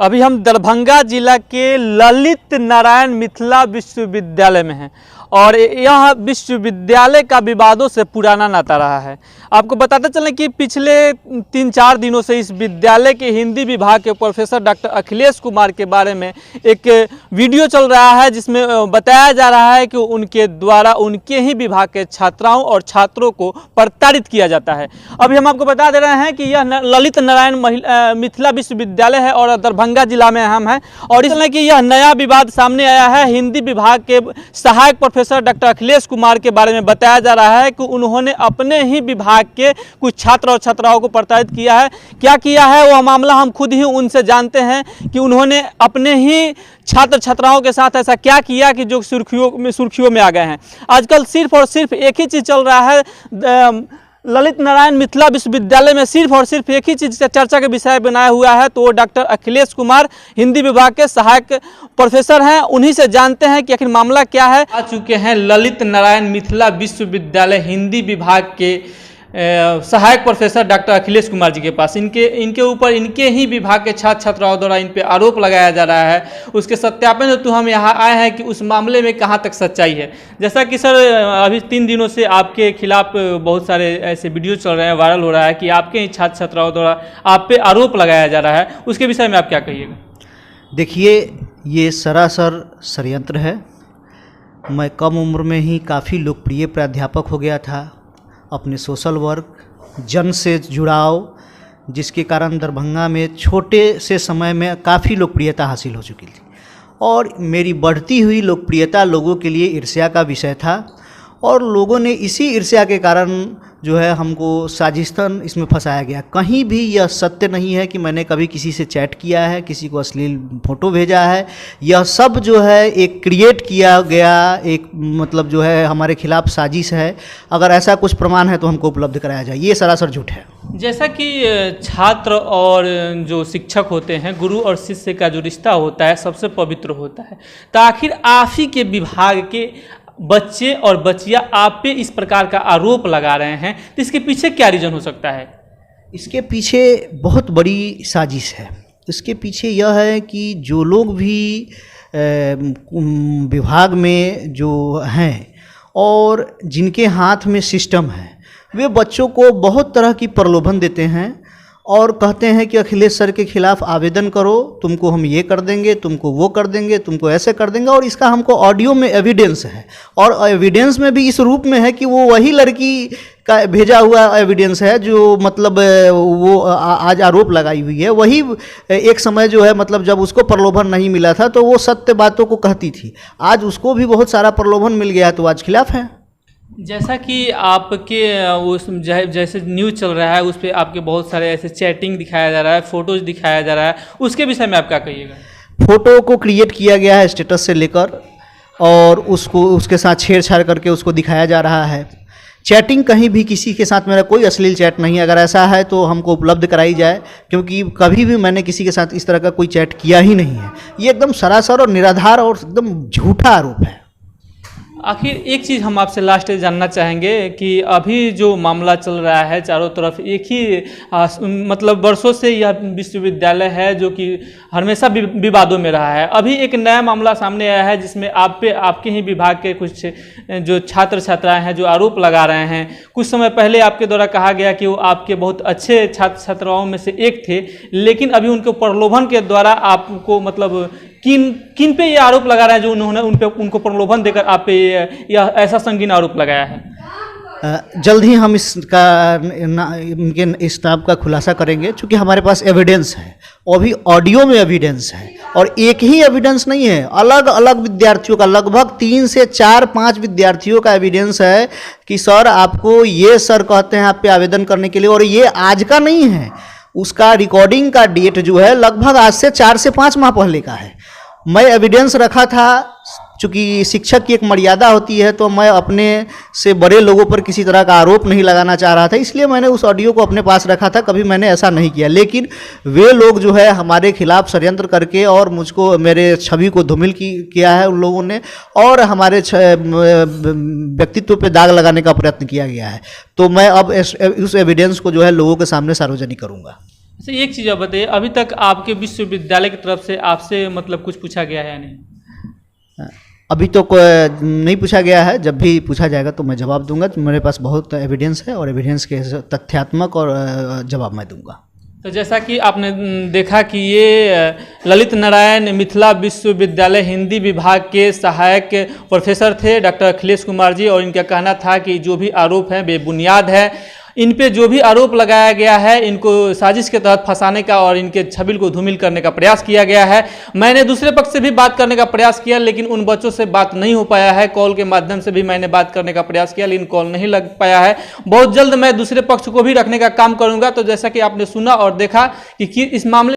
अभी हम दरभंगा जिला के ललित नारायण मिथिला विश्वविद्यालय में हैं और यह विश्वविद्यालय का विवादों से पुराना नाता रहा है। आपको बताते चलें कि पिछले 3-4 दिनों से इस विद्यालय के हिंदी विभाग के प्रोफेसर डॉक्टर अखिलेश कुमार के बारे में एक वीडियो चल रहा है, जिसमें बताया जा रहा है कि उनके द्वारा उनके ही विभाग के छात्राओं और छात्रों को प्रताड़ित किया जाता है। अभी हम आपको बता दे रहे हैं कि यह ललित नारायण मिथिला विश्वविद्यालय है और दरभंगा जिला में हम हैं और इसलिए कि यह नया विवाद सामने आया है। हिंदी विभाग के सहायक प्रोफेसर डॉक्टर अखिलेश कुमार के बारे में बताया जा रहा है कि उन्होंने अपने ही विभाग के कुछ छात्र और छात्राओं को प्रताड़ित किया है। क्या किया है वह मामला हम खुद ही उनसे जानते हैं कि उन्होंने अपने ही छात्र छात्राओं के साथ ऐसा क्या किया कि जो सुर्खियों में आ गए हैं। आजकल सिर्फ और सिर्फ एक ही चीज़ चल रहा है, ललित नारायण मिथिला विश्वविद्यालय में सिर्फ और सिर्फ एक ही चीज़ से चर्चा के विषय बनाया हुआ है, तो वो डॉक्टर अखिलेश कुमार हिंदी विभाग के सहायक प्रोफेसर हैं। उन्हीं से जानते हैं कि आखिर मामला क्या है। आ चुके हैं ललित नारायण मिथिला विश्वविद्यालय हिंदी विभाग के सहायक प्रोफेसर डॉक्टर अखिलेश कुमार जी के पास। इनके ऊपर इनके ही विभाग के छात्र छात्राओं द्वारा इन पे आरोप लगाया जा रहा है। उसके सत्यापन हेतु हम यहाँ आए हैं कि उस मामले में कहाँ तक सच्चाई है। जैसा कि सर अभी 3 दिनों से आपके खिलाफ बहुत सारे ऐसे वीडियो चल रहे हैं, वायरल हो रहा है कि आपके ही छात्र छात्राओं द्वारा आप पे आरोप लगाया जा रहा है, उसके विषय में आप क्या कहिएगा? देखिए, ये सरासर षड्यंत्र है। मैं कम उम्र में ही काफ़ी लोकप्रिय प्राध्यापक हो गया था। अपने सोशल वर्क, जन से जुड़ाव, जिसके कारण दरभंगा में छोटे से समय में काफ़ी लोकप्रियता हासिल हो चुकी थी और मेरी बढ़ती हुई लोकप्रियता लोगों के लिए ईर्ष्या का विषय था और लोगों ने इसी ईर्ष्या के कारण जो है हमको साजिशतन इसमें फंसाया गया। कहीं भी यह सत्य नहीं है कि मैंने कभी किसी से चैट किया है, किसी को अश्लील फ़ोटो भेजा है। यह सब जो है एक क्रिएट किया गया, एक मतलब जो है हमारे खिलाफ साजिश है। अगर ऐसा कुछ प्रमाण है तो हमको उपलब्ध कराया जाए। ये सरासर झूठ है। जैसा कि छात्र और जो शिक्षक होते हैं, गुरु और शिष्य का जो रिश्ता होता है सबसे पवित्र होता है, तो आखिर आप ही के विभाग के बच्चे और बच्चियां आप पे इस प्रकार का आरोप लगा रहे हैं, तो इसके पीछे क्या रीज़न हो सकता है? इसके पीछे बहुत बड़ी साजिश है। इसके पीछे यह है कि जो लोग भी विभाग में जो हैं और जिनके हाथ में सिस्टम है, वे बच्चों को बहुत तरह की प्रलोभन देते हैं और कहते हैं कि अखिलेश सर के खिलाफ आवेदन करो, तुमको हम ये कर देंगे, तुमको वो कर देंगे, तुमको ऐसे कर देंगे। और इसका हमको ऑडियो में एविडेंस है और एविडेंस में भी इस रूप में है कि वो वही लड़की का भेजा हुआ एविडेंस है जो मतलब वो आज आरोप लगाई हुई है। वही एक समय जो है मतलब जब उसको प्रलोभन नहीं मिला था तो वो सत्य बातों को कहती थी। आज उसको भी बहुत सारा प्रलोभन मिल गया है तो आज खिलाफ है। जैसा कि आपके उस जैसे न्यूज़ चल रहा है उस पर आपके बहुत सारे ऐसे चैटिंग दिखाया जा रहा है, फ़ोटोज़ दिखाया जा रहा है, उसके विषय में आप क्या कहिएगा? फ़ोटो को क्रिएट किया गया है स्टेटस से लेकर और उसको उसके साथ छेड़छाड़ करके उसको दिखाया जा रहा है। चैटिंग कहीं भी किसी के साथ मेरा कोई अश्लील चैट नहीं है। अगर ऐसा है तो हमको उपलब्ध कराई जाए, क्योंकि कभी भी मैंने किसी के साथ इस तरह का कोई चैट किया ही नहीं है। ये एकदम सरासर और निराधार और एकदम झूठा आरोप है। आखिर एक चीज़ हम आपसे लास्ट जानना चाहेंगे कि अभी जो मामला चल रहा है चारों तरफ, एक ही मतलब वर्षों से यह विश्वविद्यालय है जो कि हमेशा विवादों में रहा है। अभी एक नया मामला सामने आया है जिसमें आप पे आपके ही विभाग के कुछ जो छात्र छात्राएं हैं जो आरोप लगा रहे हैं। कुछ समय पहले आपके द्वारा कहा गया कि वो आपके बहुत अच्छे छात्र छात्राओं में से एक थे, लेकिन अभी उनके प्रलोभन के द्वारा आपको मतलब किन पे ये आरोप लगा रहा है जो उन्होंने उनको प्रलोभन देकर आप पे यह ऐसा संगीन आरोप लगाया है? जल्द ही हम इनके इस नाम का खुलासा करेंगे, क्योंकि हमारे पास एविडेंस है और भी ऑडियो में एविडेंस है और एक ही एविडेंस नहीं है, अलग अलग विद्यार्थियों का, लगभग 3 से 4-5 विद्यार्थियों का एविडेंस है कि सर आपको ये सर कहते हैं आप पे आवेदन करने के लिए। और ये आज का नहीं है, उसका रिकॉर्डिंग का डेट जो है लगभग आज से 4 से 5 माह पहले का है। मैं एविडेंस रखा था, चूँकि शिक्षक की एक मर्यादा होती है तो मैं अपने से बड़े लोगों पर किसी तरह का आरोप नहीं लगाना चाह रहा था, इसलिए मैंने उस ऑडियो को अपने पास रखा था। कभी मैंने ऐसा नहीं किया, लेकिन वे लोग जो है हमारे खिलाफ षड्यंत्र करके और मुझको, मेरे छवि को धूमिल किया है उन लोगों ने और हमारे व्यक्तित्व पे दाग लगाने का प्रयत्न किया गया है। तो मैं अब उस एविडेंस को जो है लोगों के सामने सार्वजनिक करूँगा। अच्छा, एक चीज़ आप बताइए, अभी तक आपके विश्वविद्यालय की तरफ से आपसे मतलब कुछ पूछा गया है या नहीं? अभी तो कोई नहीं पूछा गया है, जब भी पूछा जाएगा तो मैं जवाब दूंगा। मेरे पास बहुत एविडेंस है और एविडेंस के तथ्यात्मक और जवाब मैं दूंगा। तो जैसा कि आपने देखा कि ये ललित नारायण मिथिला विश्वविद्यालय हिंदी विभाग के सहायक प्रोफेसर थे डॉक्टर अखिलेश कुमार जी, और इनका कहना था कि जो भी आरोप हैं बेबुनियाद है। इन पे जो भी आरोप लगाया गया है इनको साजिश के तहत फंसाने का और इनके छबिल को धूमिल करने का प्रयास किया गया है। मैंने दूसरे पक्ष से भी बात करने का प्रयास किया, लेकिन उन बच्चों से बात नहीं हो पाया है। कॉल के माध्यम से भी मैंने बात करने का प्रयास किया, लेकिन कॉल नहीं लग पाया है। बहुत जल्द मैं दूसरे पक्ष को भी रखने का काम करूंगा। तो जैसा कि आपने सुना और देखा कि इस मामले